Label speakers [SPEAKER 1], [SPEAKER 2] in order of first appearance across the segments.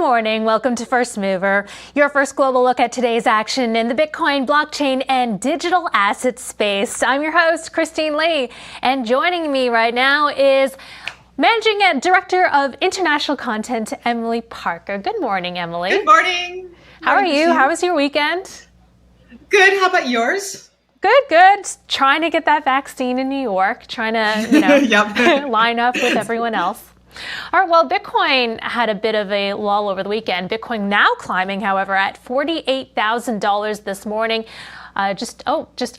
[SPEAKER 1] morning. Welcome to First Mover, your first global look at today's action in the Bitcoin, blockchain, and digital asset space. I'm your host, Christine Lee, and joining me right now is Managing Director of International Content, Emily Parker. Good morning, Emily.
[SPEAKER 2] Good morning.
[SPEAKER 1] How are you? How was your weekend?
[SPEAKER 2] Good. How about yours?
[SPEAKER 1] Good, good. Trying to get that vaccine in New York, trying to,
[SPEAKER 2] Yep.
[SPEAKER 1] line up with everyone else. All right, well, Bitcoin had a bit of a lull over the weekend. Bitcoin now climbing, however, at $48,000 this morning, just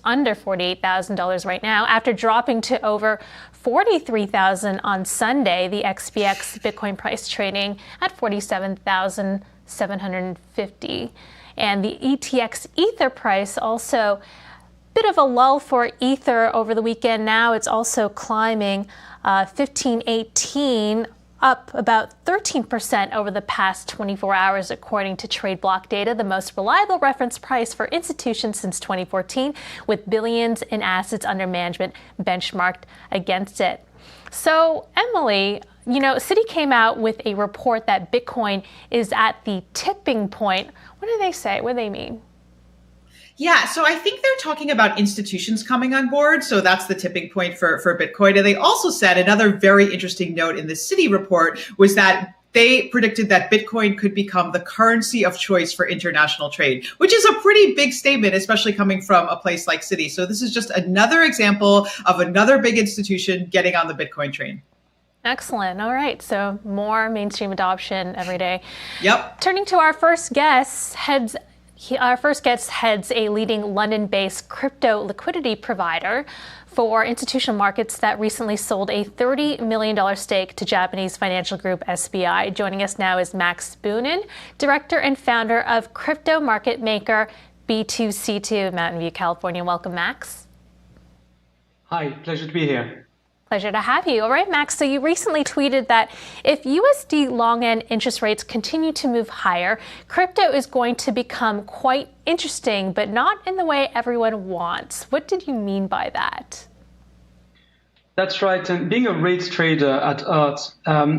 [SPEAKER 1] under $48,000 right now, after dropping to over $43,000 on Sunday. The XBX Bitcoin price trading at $47,750. And the ETX Ether price also bit of a lull for Ether over the weekend. Now it's also climbing 1518, up about 13% over the past 24 hours, according to Trade Block data, the most reliable reference price for institutions since 2014, with billions in assets under management benchmarked against it. So, Emily, Citi came out with a report that Bitcoin is at the tipping point. What do they say? What do they mean?
[SPEAKER 2] Yeah, so I think they're talking about institutions coming on board. So that's the tipping point for Bitcoin. And they also said another very interesting note in the Citi report was that they predicted that Bitcoin could become the currency of choice for international trade, which is a pretty big statement, especially coming from a place like Citi. So this is just another example of another big institution getting on the Bitcoin train.
[SPEAKER 1] Excellent. All right. So more mainstream adoption every day.
[SPEAKER 2] Yep.
[SPEAKER 1] Turning to our first guest, Our first guest heads a leading London-based crypto liquidity provider for institutional markets that recently sold a $30 million stake to Japanese financial group SBI. Joining us now is Max Boonen, director and founder of crypto market maker B2C2 of Mountain View, California. Welcome, Max.
[SPEAKER 3] Hi, pleasure to be here.
[SPEAKER 1] Pleasure to have you. All right, Max, so you recently tweeted that if USD long-end interest rates continue to move higher, crypto is going to become quite interesting, but not in the way everyone wants. What did you mean by that?
[SPEAKER 3] That's right. And being a rates trader at heart,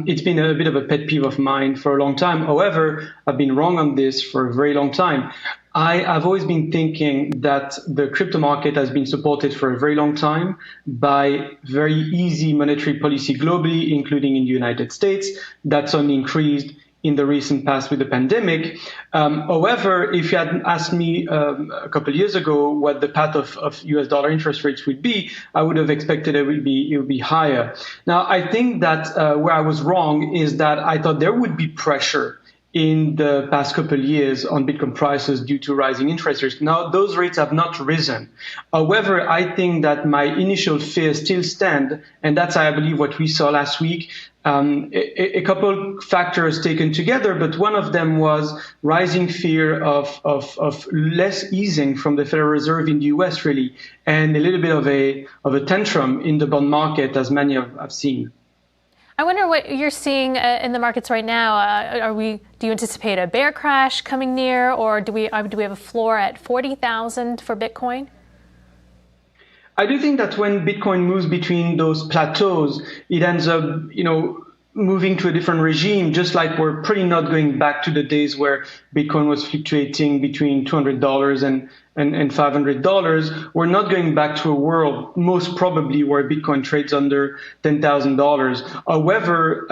[SPEAKER 3] it's been a bit of a pet peeve of mine for a long time. However, I've been wrong on this for a very long time. I've always been thinking that the crypto market has been supported for a very long time by very easy monetary policy globally, including in the United States. That's only increased in the recent past with the pandemic. However, if you had asked me a couple of years ago what the path of US dollar interest rates would be, I would have expected it would be higher. Now, I think that where I was wrong is that I thought there would be pressure in the past couple of years on Bitcoin prices due to rising interest rates. Now, those rates have not risen. However, I think that my initial fears still stand, and that's, I believe, what we saw last week. A couple factors taken together, but one of them was rising fear of less easing from the Federal Reserve in the US, really, and a little bit of a tantrum in the bond market, as many have seen.
[SPEAKER 1] I wonder what you're seeing in the markets right now. Do you anticipate a bear crash coming near, or do we have a floor at 40,000 for Bitcoin?
[SPEAKER 3] I do think that when Bitcoin moves between those plateaus, it ends up, moving to a different regime, just like we're pretty not going back to the days where Bitcoin was fluctuating between $200 and $500. We're not going back to a world, most probably, where Bitcoin trades under $10,000. However,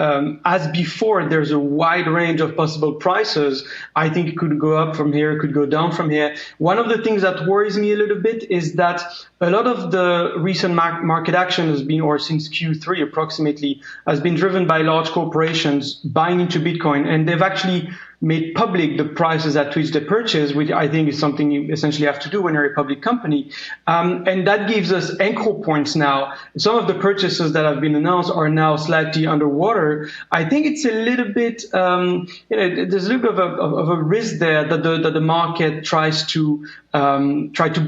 [SPEAKER 3] as before, there's a wide range of possible prices. I think it could go up from here, it could go down from here. One of the things that worries me a little bit is that a lot of the recent market action has been, or since Q3 approximately, has been driven by large corporations buying into Bitcoin, and they've actually made public the prices at which they purchase, which I think is something you essentially have to do when you're a public company. And that gives us anchor points now. Some of the purchases that have been announced are now slightly underwater. I think it's a little bit, there's a little bit of a risk there that the market tries to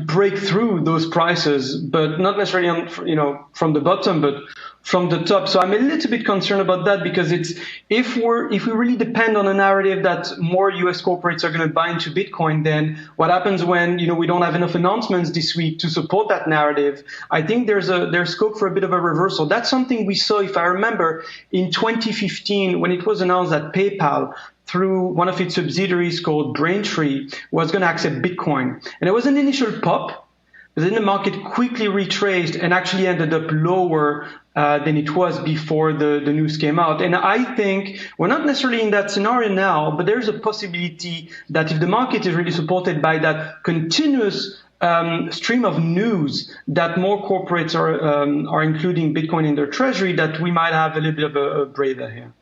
[SPEAKER 3] break through those prices, but not necessarily from the bottom, but from the top. So I'm a little bit concerned about that, because if we really depend on a narrative that more US corporates are going to buy into Bitcoin, then what happens when we don't have enough announcements this week to support that narrative? I think there's scope for a bit of a reversal. That's something we saw, if I remember, in 2015 when it was announced that PayPal through one of its subsidiaries called Braintree, was going to accept Bitcoin. And there was an initial pop, but then the market quickly retraced and actually ended up lower than it was before the news came out. And I think we're not necessarily in that scenario now, but there's a possibility that if the market is really supported by that continuous stream of news that more corporates are including Bitcoin in their treasury, that we might have a little bit of a breather here.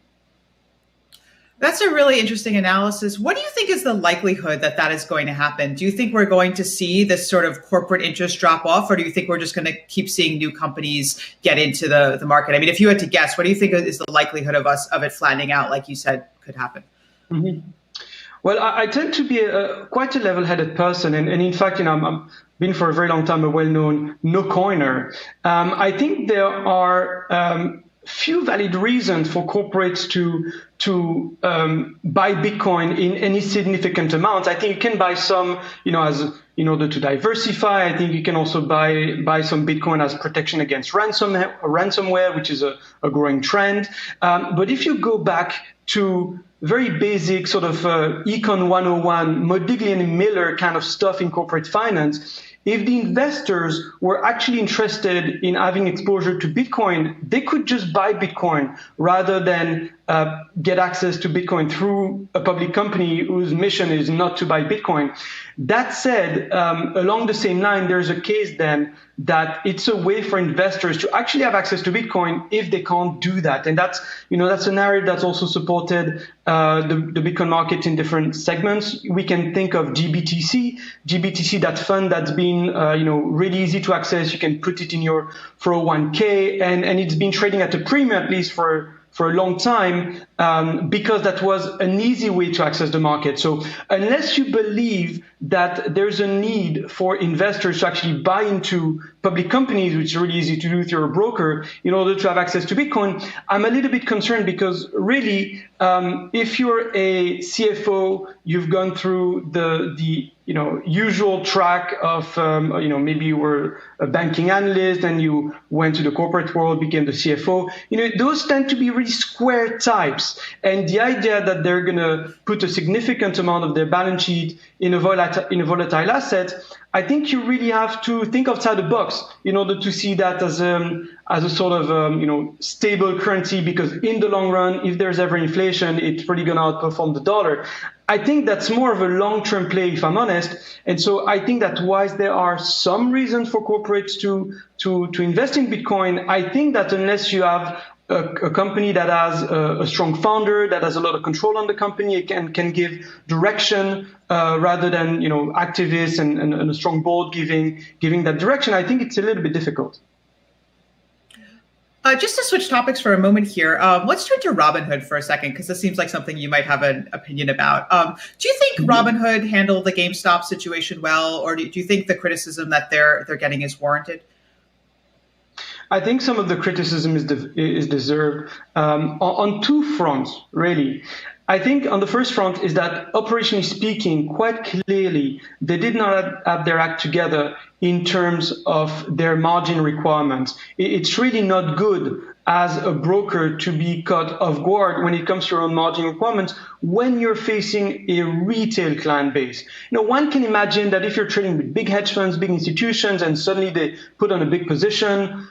[SPEAKER 2] That's a really interesting analysis. What do you think is the likelihood that that is going to happen? Do you think we're going to see this sort of corporate interest drop off, or do you think we're just going to keep seeing new companies get into the market? I mean, if you had to guess, what do you think is the likelihood of it flattening out, like you said, could happen?
[SPEAKER 3] Mm-hmm. Well, I tend to be quite a level-headed person, and in fact, I'm been for a very long time a well-known no-coiner. I think there are few valid reasons for corporates to buy Bitcoin in any significant amount. I think you can buy some, as in order to diversify. I think you can also buy some Bitcoin as protection against ransomware, which is a growing trend. But if you go back to very basic sort of Econ 101, Modiglian and Miller kind of stuff in corporate finance, if the investors were actually interested in having exposure to Bitcoin, they could just buy Bitcoin rather than get access to Bitcoin through a public company whose mission is not to buy Bitcoin. That said, along the same line, there's a case then that it's a way for investors to actually have access to Bitcoin if they can't do that. And that's a narrative that's also supported the Bitcoin market in different segments. We can think of GBTC, that fund that's been really easy to access. You can put it in your 401k, and it's been trading at a premium at least for a long time because that was an easy way to access the market. So unless you believe that there's a need for investors to actually buy into public companies, which is really easy to do if you're a broker, in order to have access to Bitcoin, I'm a little bit concerned because really, if you're a CFO, you've gone through the usual track of, maybe you were a banking analyst and you went to the corporate world, became the CFO. Those tend to be really square types. And the idea that they're going to put a significant amount of their balance sheet in a volatile asset, I think you really have to think outside the box in order to see that as a sort of stable currency, because in the long run, if there's ever inflation, it's probably going to outperform the dollar. I think that's more of a long-term play, if I'm honest. And so I think that whilst there are some reasons for corporates to invest in Bitcoin, I think that unless you have a company that has a strong founder, that has a lot of control on the company, it can give direction rather than activists and a strong board giving that direction. I think it's a little bit difficult.
[SPEAKER 2] Just to switch topics for a moment here, let's turn to Robinhood for a second, because this seems like something you might have an opinion about. Do you think Robinhood handled the GameStop situation well, or do you think the criticism that they're getting is warranted?
[SPEAKER 3] I think some of the criticism is deserved on two fronts, really. I think on the first front is that operationally speaking, quite clearly, they did not have their act together in terms of their margin requirements. It's really not good as a broker to be caught off guard when it comes to your own margin requirements when you're facing a retail client base. One can imagine that if you're trading with big hedge funds, big institutions, and suddenly they put on a big position,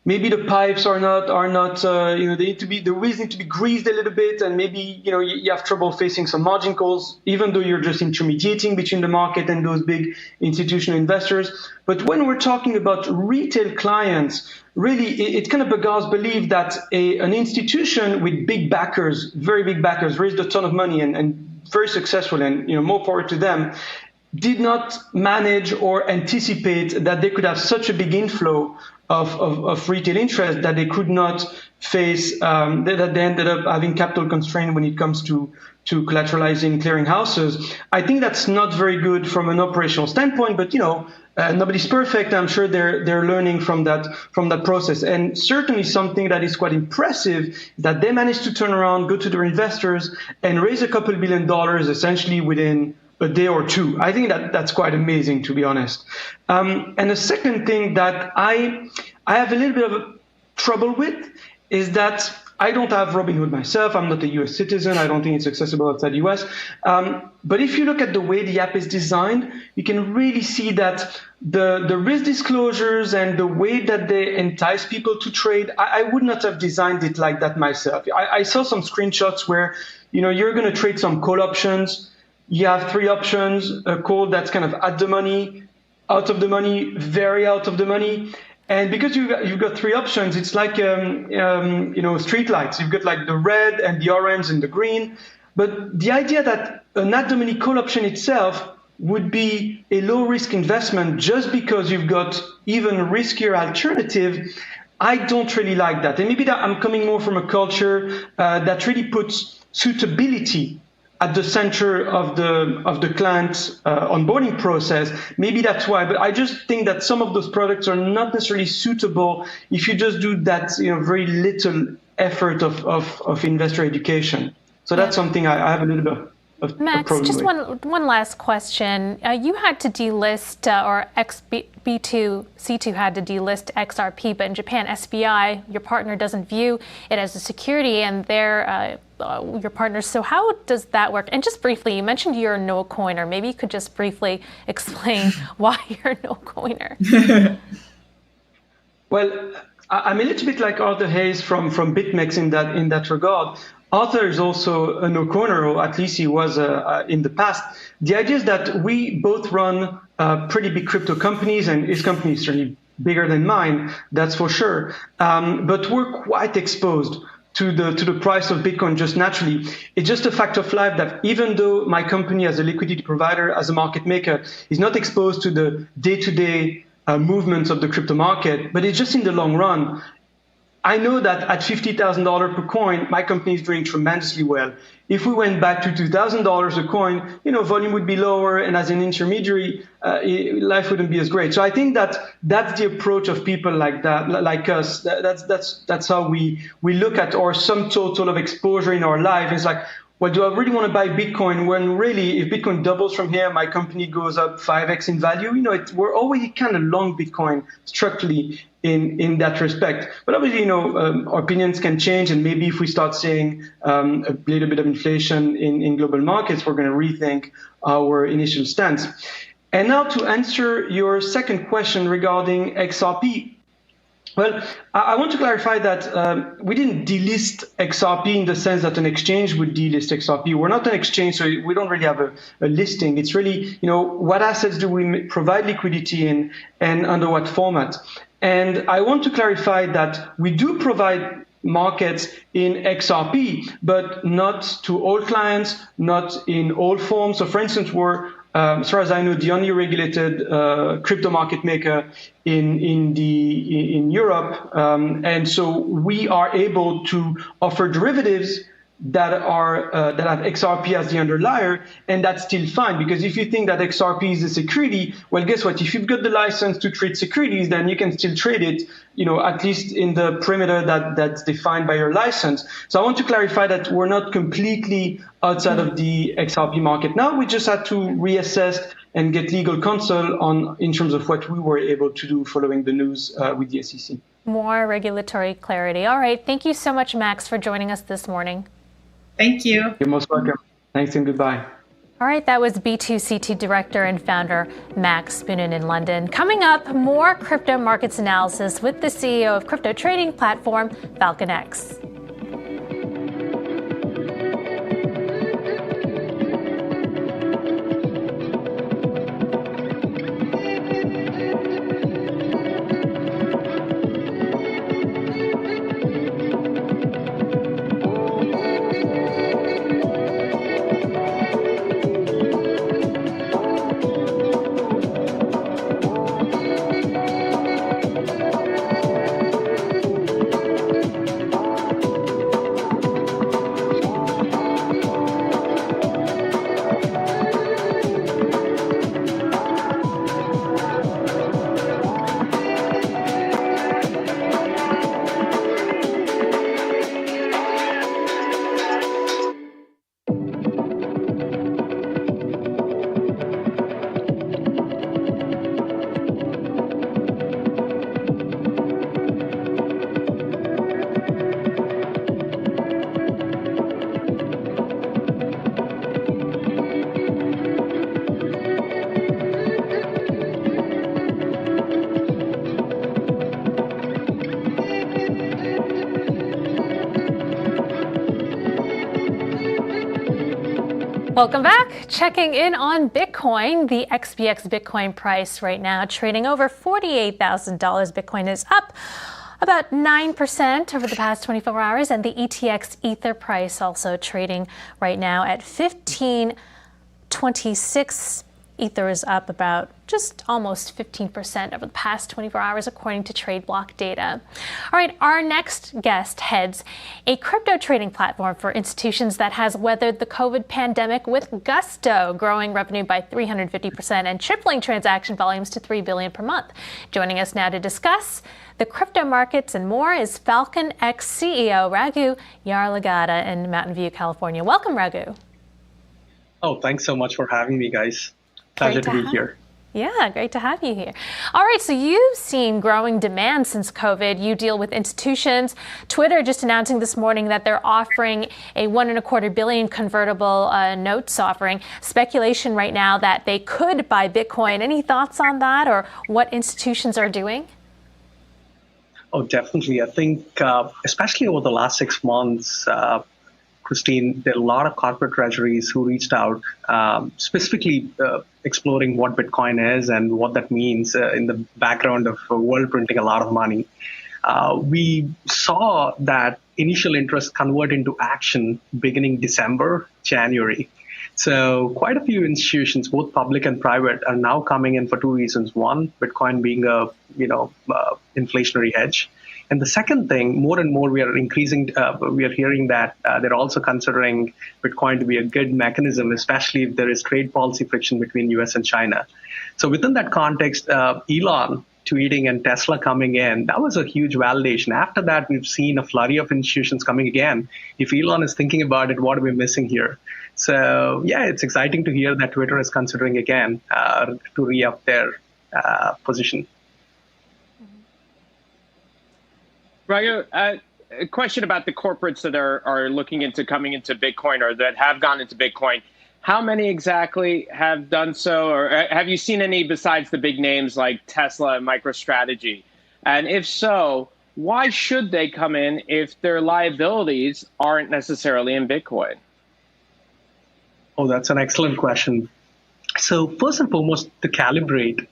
[SPEAKER 3] maybe the pipes are not, the wheels need to be greased a little bit, and maybe, you have trouble facing some margin calls, even though you're just intermediating between the market and those big institutional investors. But when we're talking about retail clients, really, it kind of beggars belief that an institution with big backers, very big backers, raised a ton of money and very successful, and, more power to them, did not manage or anticipate that they could have such a big inflow of retail interest that they could not face, that they ended up having capital constraint when it comes to collateralizing clearinghouses. I think that's not very good from an operational standpoint, but nobody's perfect. I'm sure they're learning from that process. And certainly something that is quite impressive is that they managed to turn around, go to their investors, and raise a couple $1 billion essentially within a day or two. I think that's quite amazing, to be honest. And the second thing that I have a little bit of trouble with is that I don't have Robinhood myself. I'm not a US citizen. I don't think it's accessible outside the US. But if you look at the way the app is designed, you can really see that the risk disclosures and the way that they entice people to trade, I would not have designed it like that myself. I saw some screenshots where, you're going to trade some call options. You have 3 options, a call that's kind of at the money, out of the money, very out of the money. And because you've got 3 options, it's like street lights. You've got like the red and the orange and the green. But the idea that an at the money call option itself would be a low risk investment just because you've got even riskier alternative, I don't really like that. And maybe that I'm coming more from a culture that really puts suitability at the center of the client onboarding process. Maybe that's why, but I just think that some of those products are not necessarily suitable if you just do that, very little effort of investor education. So that's something I have a little bit of
[SPEAKER 1] Max,
[SPEAKER 3] a problem
[SPEAKER 1] just
[SPEAKER 3] with.
[SPEAKER 1] one last question. You had to delist, or B2C2 had to delist XRP, but in Japan, SBI, your partner, doesn't view it as a security, and they're your partners. So how does that work? And just briefly, you mentioned you're a no coiner. Maybe you could just briefly explain why you're a no coiner.
[SPEAKER 3] Well, I'm a little bit like Arthur Hayes from BitMEX in that regard. Arthur is also a no coiner, or at least he was in the past. The idea is that we both run pretty big crypto companies, and his company is certainly bigger than mine, that's for sure. But we're quite exposed to the price of Bitcoin just naturally. It's just a fact of life that even though my company as a liquidity provider, as a market maker, is not exposed to the day-to-day movements of the crypto market, but it's just in the long run, I know that at $50,000 per coin, my company is doing tremendously well. If we went back to $2,000 a coin, volume would be lower, and as an intermediary, life wouldn't be as great. So I think that that's the approach of people like that, like us. That's how we look at our sum total of exposure in our life. It's like, well, do I really want to buy Bitcoin when really, if Bitcoin doubles from here, my company goes up 5x in value? We're already kind of long Bitcoin structurally in that respect. But obviously, our opinions can change, and maybe if we start seeing a little bit of inflation in global markets, we're going to rethink our initial stance. And now to answer your second question regarding XRP. Well, I want to clarify that we didn't delist XRP in the sense that an exchange would delist XRP. We're not an exchange, so we don't really have a listing. It's really, what assets do we provide liquidity in, and under what format? And I want to clarify that we do provide markets in XRP, but not to all clients, not in all forms. So for instance, we're, as far as I know, the only regulated crypto market maker in Europe. And so we are able to offer derivatives that have XRP as the underlier, and that's still fine, because if you think that XRP is a security, well, guess what? If you've got the license to trade securities, then you can still trade it, at least in the perimeter that's defined by your license. So I want to clarify that we're not completely outside of the XRP market. Now we just had to reassess and get legal counsel in terms of what we were able to do following the news with the SEC.
[SPEAKER 1] More regulatory clarity. All right. Thank you so much, Max, for joining us this morning.
[SPEAKER 2] Thank you.
[SPEAKER 3] You're most welcome. Thanks and goodbye.
[SPEAKER 1] All right, that was B2C2 director and founder Max Boonin in London. Coming up, more crypto markets analysis with the CEO of crypto trading platform FalconX. Welcome back. Checking in on Bitcoin. The XBX Bitcoin price right now trading over $48,000. Bitcoin is up about 9% over the past 24 hours. And the ETX Ether price also trading right now at 1526. Ether is up about just almost 15% over the past 24 hours, according to trade block data. All right, our next guest heads a crypto trading platform for institutions that has weathered the COVID pandemic with gusto, growing revenue by 350% and tripling transaction volumes to $3 billion per month. Joining us now to discuss the crypto markets and more is Falcon X CEO Raghu Yarlagadda in Mountain View, California. Welcome, Raghu.
[SPEAKER 4] Oh, thanks so much for having me, guys. Pleasure to be here.
[SPEAKER 1] Yeah, great to have you here. All right, so you've seen growing demand since COVID. You deal with institutions. Twitter just announcing this morning that they're offering a $1.25 billion convertible notes offering. Speculation right now that they could buy Bitcoin. Any thoughts on that or what institutions are doing?
[SPEAKER 4] Oh, definitely. I think, especially over the last 6 months, Christine, there are a lot of corporate treasuries who reached out, specifically exploring what Bitcoin is and what that means in the background of the world printing a lot of money. We saw that initial interest convert into action beginning December, January. So quite a few institutions, both public and private, are now coming in for two reasons. One, Bitcoin being a inflationary hedge. And the second thing, more and more we are hearing that they're also considering Bitcoin to be a good mechanism, especially if there is trade policy friction between US and China. So within that context, Elon tweeting and Tesla coming in, that was a huge validation. After that, we've seen a flurry of institutions coming again. If Elon is thinking about it, what are we missing here? So yeah, it's exciting to hear that Twitter is considering again to re-up their position.
[SPEAKER 5] Raghu, a question about the corporates that are looking into coming into Bitcoin or that have gone into Bitcoin. How many exactly have done so? Or have you seen any besides the big names like Tesla and MicroStrategy? And if so, why should they come in if their liabilities aren't necessarily in Bitcoin?
[SPEAKER 4] Oh, that's an excellent question. So first and foremost, to calibrate,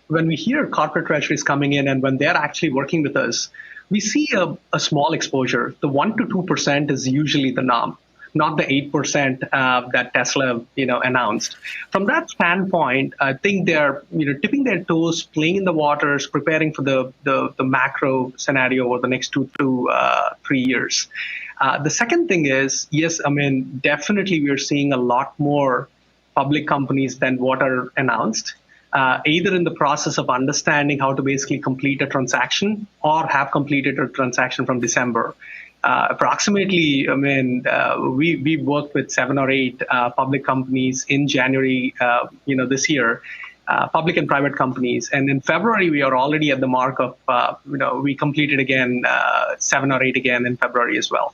[SPEAKER 4] when we hear corporate treasuries coming in and when they're actually working with us, we see a small exposure. The 1% to 2% is usually the norm, not the 8% that Tesla announced. From that standpoint, I think they're dipping their toes, playing in the waters, preparing for the macro scenario over the next 2 to 3 years. The second thing is, yes, I mean, definitely we are seeing a lot more public companies than what are announced. Either in the process of understanding how to basically complete a transaction or have completed a transaction from December. Approximately, I mean, we worked with 7 or 8 public companies in January, this year, public and private companies. And in February, we are already at the mark of, we completed again 7 or 8 again in February as well.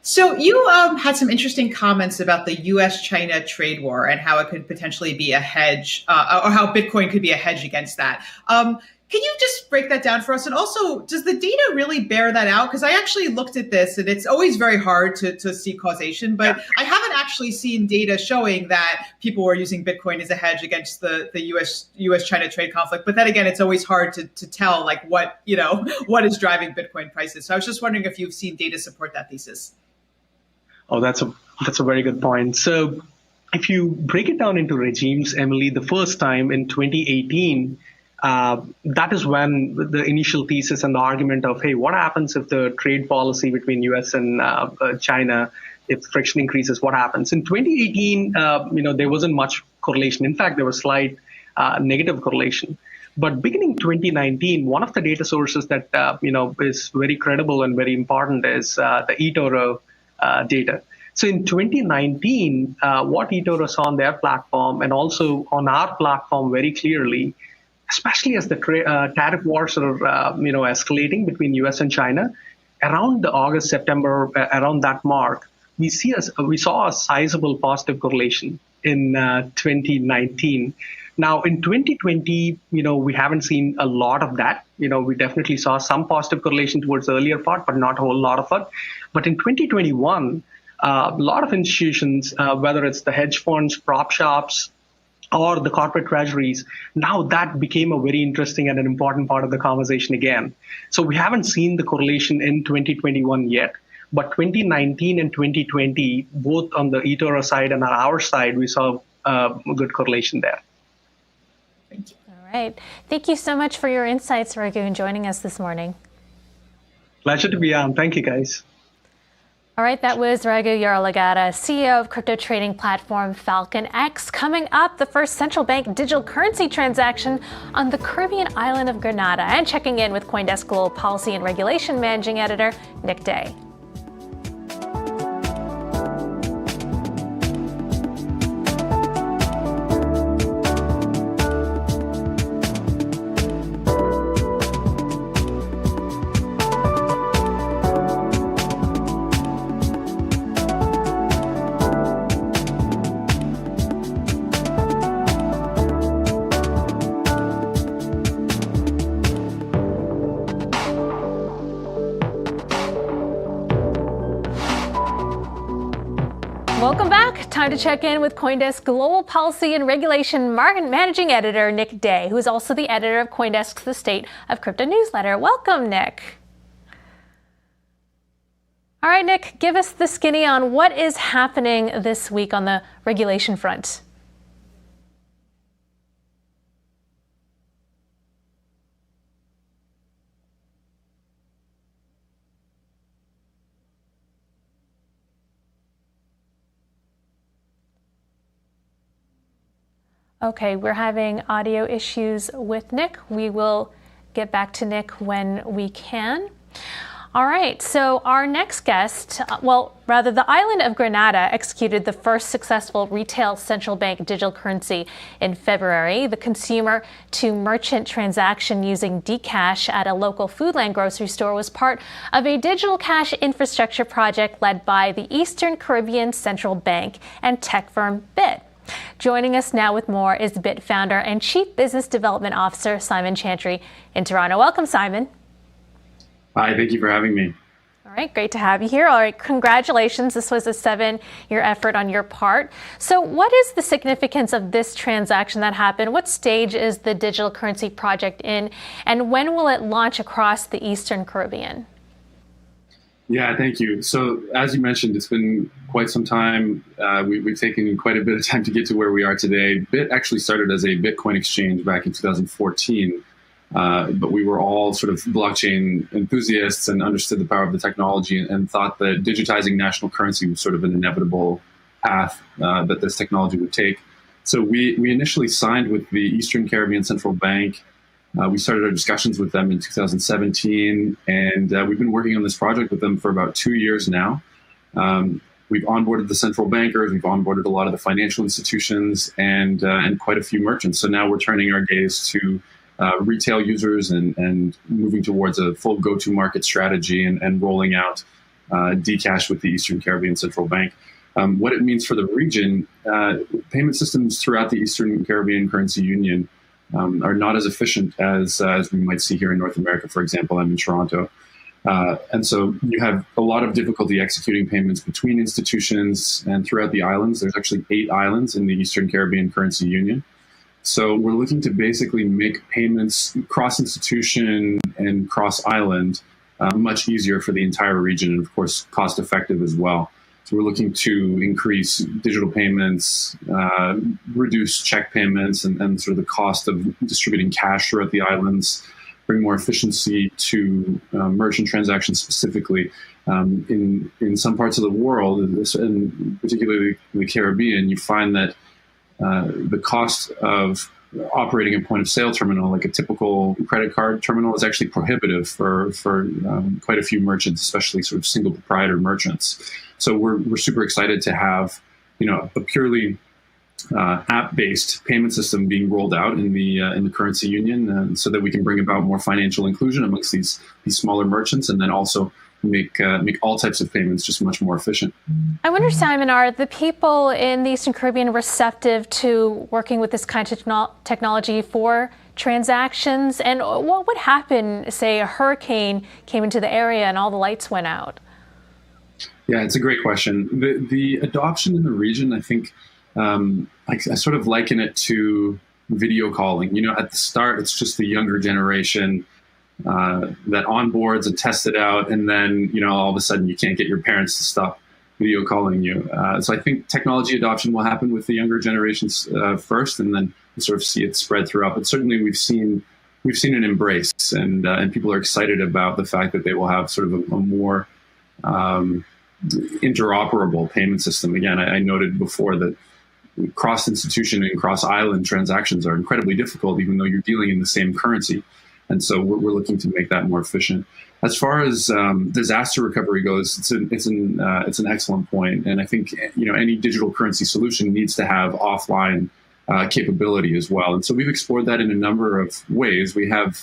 [SPEAKER 2] So you had some interesting comments about the U.S.-China trade war and how it could potentially be a hedge, or how Bitcoin could be a hedge against that. Can you just break that down for us? And also, does the data really bear that out? Because I actually looked at this, and it's always very hard to see causation, but I haven't actually seen data showing that people were using Bitcoin as a hedge against the U.S.-China trade conflict. But then again, it's always hard to tell like what is driving Bitcoin prices. So I was just wondering if you've seen data support that thesis.
[SPEAKER 4] Oh, that's a very good point. So if you break it down into regimes, Emily, the first time in 2018, that is when the initial thesis and the argument of, hey, what happens if the trade policy between US and China, if friction increases, what happens? In 2018, there wasn't much correlation. In fact, there was slight negative correlation. But beginning 2019, one of the data sources that, is very credible and very important is the eToro data. So in 2019, what eToro saw on their platform and also on our platform very clearly, especially as the tariff wars are escalating between US and China, around the August, September, around that mark, we saw a sizable positive correlation. in 2019. Now, in 2020, we haven't seen a lot of that. We definitely saw some positive correlation towards the earlier part, but not a whole lot of it. But in 2021, a lot of institutions, whether it's the hedge funds, prop shops, or the corporate treasuries, now that became a very interesting and an important part of the conversation again. So we haven't seen the correlation in 2021 yet. But 2019 and 2020, both on the eToro side and on our side, we saw a good correlation there.
[SPEAKER 2] Thank you.
[SPEAKER 1] All right. Thank you so much for your insights, Raghu, and joining us this morning.
[SPEAKER 4] Pleasure to be on. Thank you, guys.
[SPEAKER 1] All right, that was Raghu Yarlagadda, CEO of crypto trading platform FalconX. Coming up, the first central bank digital currency transaction on the Caribbean island of Grenada. And checking in with CoinDesk Global Policy and Regulation Managing Editor, Nick Day. Welcome back. Time to check in with CoinDesk Global Policy and Regulation Market Managing Editor Nick Day, who is also the editor of CoinDesk's The State of Crypto newsletter. Welcome, Nick. All right, Nick, give us the skinny on what is happening this week on the regulation front. Okay, we're having audio issues with Nick. We will get back to Nick when we can. All right, so our next guest, the island of Grenada executed the first successful retail central bank digital currency in February. The consumer to merchant transaction using Dcash at a local Foodland grocery store was part of a digital cash infrastructure project led by the Eastern Caribbean Central Bank and tech firm Bit. Joining us now with more is Bit founder and Chief Business Development Officer Simon Chantry in Toronto. Welcome, Simon.
[SPEAKER 6] Hi, thank you for having me.
[SPEAKER 1] All right, great to have you here. All right, congratulations. This was a 7-year effort on your part. So what is the significance of this transaction that happened? What stage is the digital currency project in, and when will it launch across the Eastern Caribbean?
[SPEAKER 6] Yeah, thank you. So as you mentioned, it's been quite some time. We've taken quite a bit of time to get to where we are today. Bit actually started as a Bitcoin exchange back in 2014, but we were all sort of blockchain enthusiasts and understood the power of the technology and thought that digitizing national currency was sort of an inevitable path that this technology would take. So we initially signed with the Eastern Caribbean Central Bank. We started our discussions with them in 2017, and we've been working on this project with them for about 2 years now. We've onboarded the central bankers, we've onboarded a lot of the financial institutions, and quite a few merchants. So now we're turning our gaze to retail users and moving towards a full go-to-market strategy and rolling out Dcash with the Eastern Caribbean Central Bank. What it means for the region, payment systems throughout the Eastern Caribbean Currency Union are not as efficient as we might see here in North America. For example, I'm in Toronto. And so you have a lot of difficulty executing payments between institutions and throughout the islands. There's actually 8 islands in the Eastern Caribbean Currency Union. So we're looking to basically make payments cross-institution and cross-island much easier for the entire region, and of course, cost-effective as well. So we're looking to increase digital payments, reduce check payments, and sort of the cost of distributing cash throughout the islands, bring more efficiency to merchant transactions specifically. In some parts of the world, and particularly the Caribbean, you find that the cost of operating a point-of-sale terminal, like a typical credit card terminal, is actually prohibitive for quite a few merchants, especially sort of single proprietor merchants. So we're super excited to have, a purely app-based payment system being rolled out in the currency union, so that we can bring about more financial inclusion amongst these smaller merchants, and then also make all types of payments just much more efficient.
[SPEAKER 1] I wonder, Simon, are the people in the Eastern Caribbean receptive to working with this kind of technology for transactions? And what would happen, say, a hurricane came into the area and all the lights went out?
[SPEAKER 6] Yeah, it's a great question. The adoption in the region, I think, I sort of liken it to video calling. At the start, it's just the younger generation that onboards and tests it out, and then all of a sudden you can't get your parents to stop video calling you. So I think technology adoption will happen with the younger generations first, and then we sort of see it spread throughout. But certainly we've seen an embrace, and people are excited about the fact that they will have sort of a more interoperable payment system. Again, I noted before that cross-institution and cross-island transactions are incredibly difficult, even though you're dealing in the same currency. And so we're looking to make that more efficient. As far as disaster recovery goes, it's an excellent point. And I think any digital currency solution needs to have offline capability as well. And so we've explored that in a number of ways. We have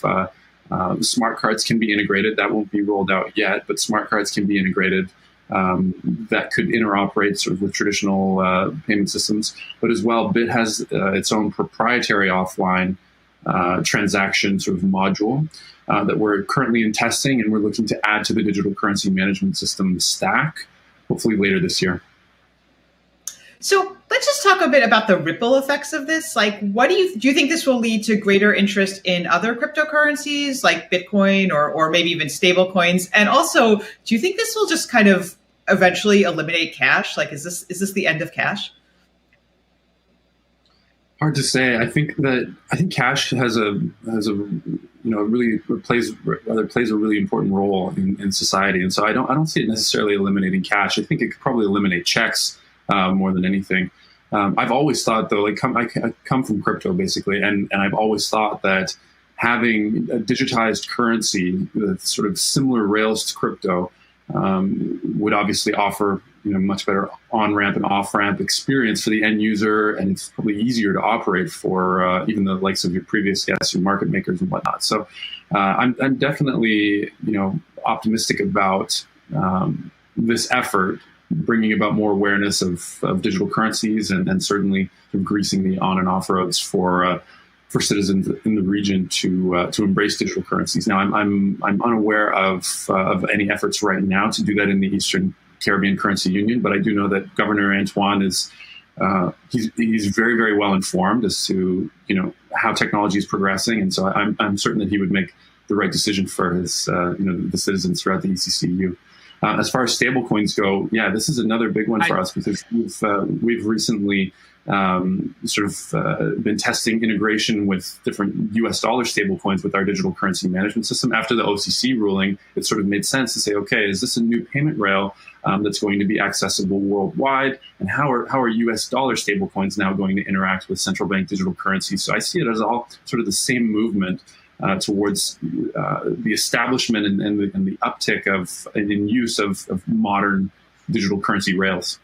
[SPEAKER 6] smart cards can be integrated. That won't be rolled out yet, but smart cards can be integrated. That could interoperate sort of with traditional payment systems. But as well, BIT has its own proprietary offline transaction sort of module that we're currently in testing, and we're looking to add to the digital currency management system stack, hopefully later this year.
[SPEAKER 2] So let's just talk a bit about the ripple effects of this. Like, what do you think this will lead to greater interest in other cryptocurrencies like Bitcoin or maybe even stable coins? And also, do you think this will just kind of eventually eliminate cash? Like, is this the end of cash?
[SPEAKER 6] Hard to say. I think cash plays a really important role in society, and so I don't see it necessarily eliminating cash. I think it could probably eliminate checks more than anything. I've always thought, though, I come from crypto basically, and I've always thought that having a digitized currency with sort of similar rails to crypto would obviously offer much better on-ramp and off-ramp experience for the end user, and it's probably easier to operate for even the likes of your previous guests, your market makers and whatnot. So I'm definitely optimistic about this effort bringing about more awareness of digital currencies and certainly sort of greasing the on and off roads for citizens in the region to embrace digital currencies. Now, I'm unaware of any efforts right now to do that in the Eastern Caribbean Currency Union, but I do know that Governor Antoine is he's very, very well informed as to how technology is progressing, and so I'm certain that he would make the right decision for his the citizens throughout the ECCU. As far as stablecoins go, yeah, this is another big one for us because we've recently been testing integration with different US dollar stablecoins with our digital currency management system. After the OCC ruling, it sort of made sense to say, okay, is this a new payment rail that's going to be accessible worldwide? And how are US dollar stablecoins now going to interact with central bank digital currency? So I see it as all sort of the same movement towards the establishment and the uptick in use of modern digital currency rails.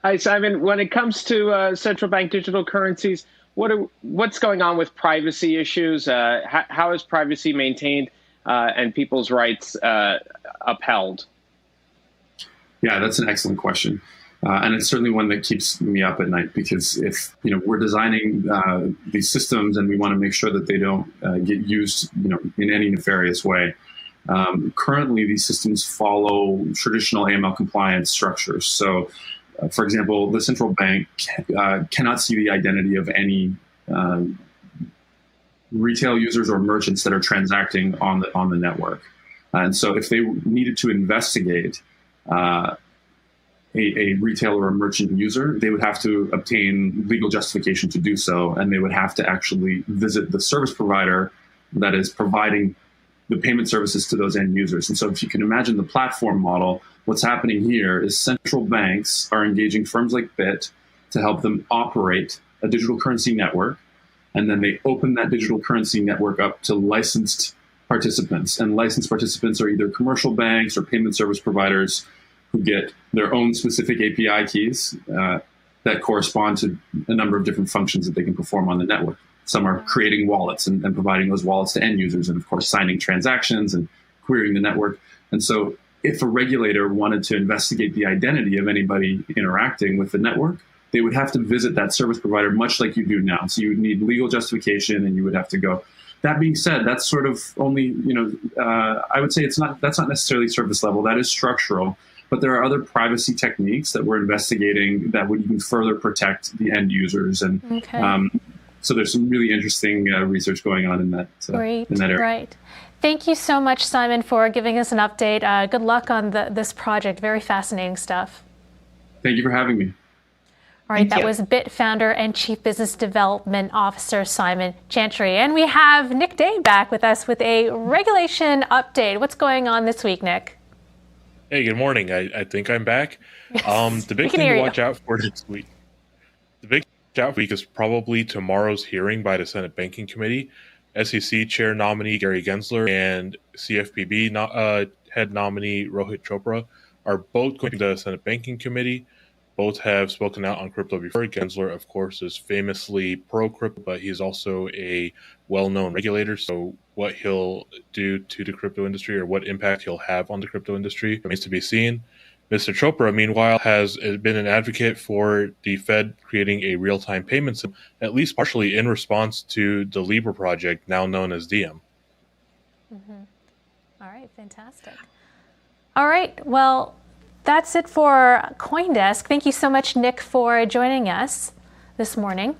[SPEAKER 5] Hi, Simon. When it comes to central bank digital currencies, what's going on with privacy issues? How is privacy maintained and people's rights upheld? Yeah,
[SPEAKER 6] that's an excellent question. And it's certainly one that keeps me up at night, because if we're designing these systems and we want to make sure that they don't get used in any nefarious way. Currently, these systems follow traditional AML compliance structures. So, for example, the central bank cannot see the identity of any retail users or merchants that are transacting on the network. And so if they needed to investigate a retail or a merchant user, they would have to obtain legal justification to do so, and they would have to actually visit the service provider that is providing the payment services to those end users. And so if you can imagine the platform model, what's happening here is central banks are engaging firms like BIT to help them operate a digital currency network, and then they open that digital currency network up to licensed participants. And licensed participants are either commercial banks or payment service providers who get their own specific API keys that correspond to a number of different functions that they can perform on the network. Some are creating wallets and providing those wallets to end users, and of course signing transactions and querying the network. And so if a regulator wanted to investigate the identity of anybody interacting with the network, they would have to visit that service provider much like you do now. So you would need legal justification and you would have to go. That being said, that's sort of only, I would say that's not necessarily surface level. That is structural. But there are other privacy techniques that we're investigating that would even further protect the end users. And so there's some really interesting research going on in that area.
[SPEAKER 1] Right. Thank you so much, Simon, for giving us an update. Good luck on this project. Very fascinating stuff.
[SPEAKER 6] Thank you for having me.
[SPEAKER 1] All right, that was BIT founder and Chief Business Development Officer Simon Chantry. And we have Nick Day back with us with a regulation update. What's going on this week, Nick?
[SPEAKER 7] Hey, good morning. I think I'm back.
[SPEAKER 1] Yes,
[SPEAKER 7] the big thing to watch out for this week. The big week is probably tomorrow's hearing by the Senate Banking Committee. SEC Chair nominee Gary Gensler and CFPB head nominee Rohit Chopra are both going to the Senate Banking Committee. Both have spoken out on crypto before. Gensler, of course, is famously pro-crypto, but he's also a well-known regulator. So what he'll do to the crypto industry or what impact he'll have on the crypto industry remains to be seen. Mr. Chopra, meanwhile, has been an advocate for the Fed creating a real-time payment system, at least partially in response to the Libra project, now known as Diem.
[SPEAKER 1] All right, fantastic. All right, well, that's it for CoinDesk. Thank you so much, Nick, for joining us this morning.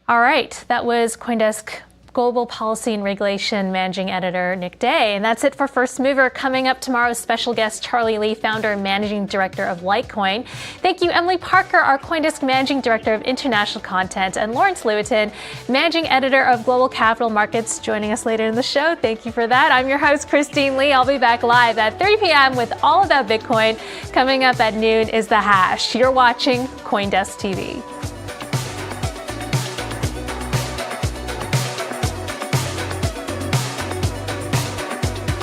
[SPEAKER 1] All right, that was CoinDesk Global Policy and Regulation Managing Editor Nick Day. And that's it for First Mover. Coming up tomorrow, special guest Charlie Lee, founder and managing director of Litecoin. Thank you, Emily Parker, our CoinDesk managing director of international content, and Lawrence Lewitinn, managing editor of Global Capital Markets, joining us later in the show. Thank you for that. I'm your host, Christine Lee. I'll be back live at 3 p.m. with all about Bitcoin. Coming up at noon is The Hash. You're watching CoinDesk TV.